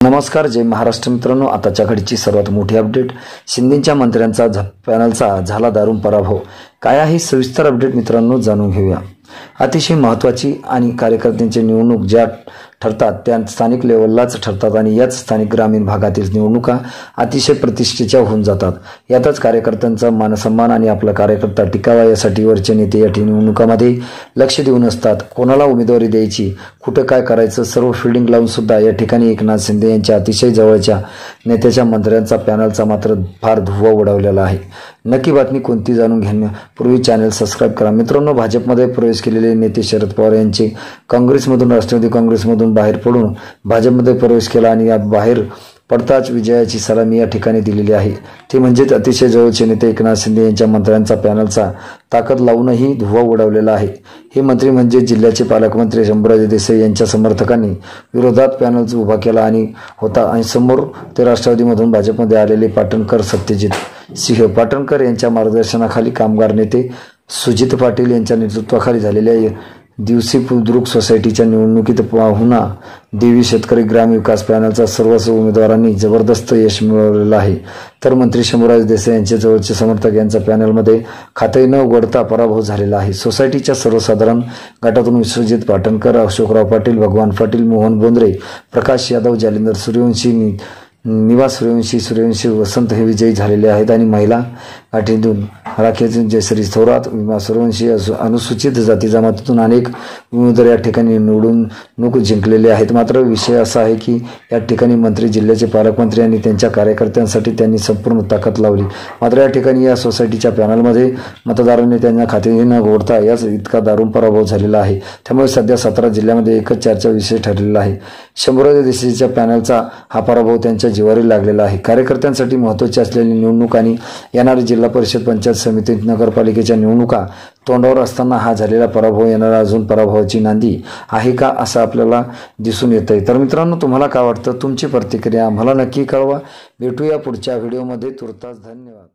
नमस्कार, जय महाराष्ट्र मित्रांनो। आताच्या घडीची सर्वात मोठी अपडेट, शिंदेच्या मंत्र्यांचा पॅनलचा झाला दारुण पराभव। काय आहे सविस्तर अपडेट मित्रांनो, जाणून घेऊया। अतिशय महत्त्वाची आणि कार्यकर्त्यांची निवडणूक ज्या ठरतात त्या स्थानिक लेवललाच ठरतात आणि याच स्थानिक ग्रामीण भागातील निवडणुका अतिशय प्रतिष्ठेच्या होऊन जातात। यातच कार्यकर्त्यांचा मानसन्मान आणि आपला कार्यकर्ता टिकावा यासाठी वरचे नेते या निवडणुकामध्ये लक्ष देऊन असतात। कोणाला उमेदवारी द्यायची, कुठे काय करायचं, सर्व फिल्डिंग लावून सुद्धा या ठिकाणी एकनाथ शिंदे यांच्या अतिशय जवळच्या नेत्याच्या मंत्र्यांचा पॅनलचा मात्र फार धुव्वा उडवलेला आहे। नक्की बातमी कोणती जाणून घेण्यापूर्वी चॅनल सबस्क्राईब करा। मित्रांनो, भाजपमध्ये प्रवेश केलेले नेते शरद पवार यांचे काँग्रेसमधून राष्ट्रवादी काँग्रेसमधून बाहेर पडून भाजपमध्ये प्रवेश केला आणि या बाहेर पडताच विजयाची सलामी या ठिकाणी दिलेली आहे। ते म्हणजेच अतिशय जवळचे नेते एकनाथ शिंदे यांच्या मंत्र्यांचा पॅनलचा ताकद लावूनही धुव्वा उडवलेला आहे। हे मंत्री म्हणजे जिल्ह्याचे पालकमंत्री शंभूराज देसाई यांच्या समर्थकांनी विरोधात पॅनल उभा केला होता आणि समोर ते राष्ट्रवादीमधून भाजपमध्ये आलेले पाटणकर सत्यजित सिंह पाटणकर यांच्या मार्गदर्शनाखाली कामगार नेते सुजित पाटील यांच्या नेतृत्वाखाली झालेल्या दिवसी बुद्रुक सोसायटीच्या निवडणुकीत पाहुणा देवी शेतकरी ग्राम विकास पॅनलचा सर्वच उमेदवारांनी जबरदस्त यश मिळवलेलं आहे। तर मंत्री शंभूराज देसाई यांचे जवळचे समर्थक यांचा पॅनलमध्ये खाते न उघडता पराभव झालेला आहे। सोसायटीच्या सर्वसाधारण गटातून विश्वजित पाटणकर, अशोकराव पाटील, भगवान पाटील, मोहन बोंद्रे, प्रकाश यादव, जालिंदर सूर्यवंशी, निवास सूर्यवंशी, वसंत हे विजयी झालेले आहेत आणि महिला गाठीतून राखेतून जयश्री थोरात, विमा सूर्यवंशी, अनुसूचित जाती जमातीतून अनेक उमेदवार या ठिकाणी निवडणूक जिंकलेले आहेत। मात्र विषय असा आहे की या ठिकाणी मंत्री, जिल्ह्याचे पालकमंत्री आणि त्यांच्या कार्यकर्त्यांसाठी त्यांनी संपूर्ण ताकद लावली। मात्र या ठिकाणी या सोसायटीच्या पॅनलमध्ये मतदारांनी त्यांना खाते न उघडता याच इतका दारुण पराभव झालेला आहे। त्यामुळे सध्या 17 जिल्ह्यामध्ये एकच चर्चा विषय ठरलेला आहे। शंभूराज देसाईच्या पॅनलचा हा पराभव त्यांच्या जिवारी लागलेला आहे। कार्यकर्त्यांसाठी महत्त्वाची असलेली निवडणूक आणि येणारी जिल्हा परिषद, पंचायत समिती, नगरपालिकेच्या निवडणुका तोंडावर असताना हा झालेला पराभव येणारा अजून पराभवाची नांदी आहे का असं आपल्याला दिसून येतंय। तर मित्रांनो, तुम्हाला काय वाटतं? तुमची प्रतिक्रिया आम्हाला नक्की कळवा। भेटूया पुढच्या व्हिडिओमध्ये। तुर्तास धन्यवाद।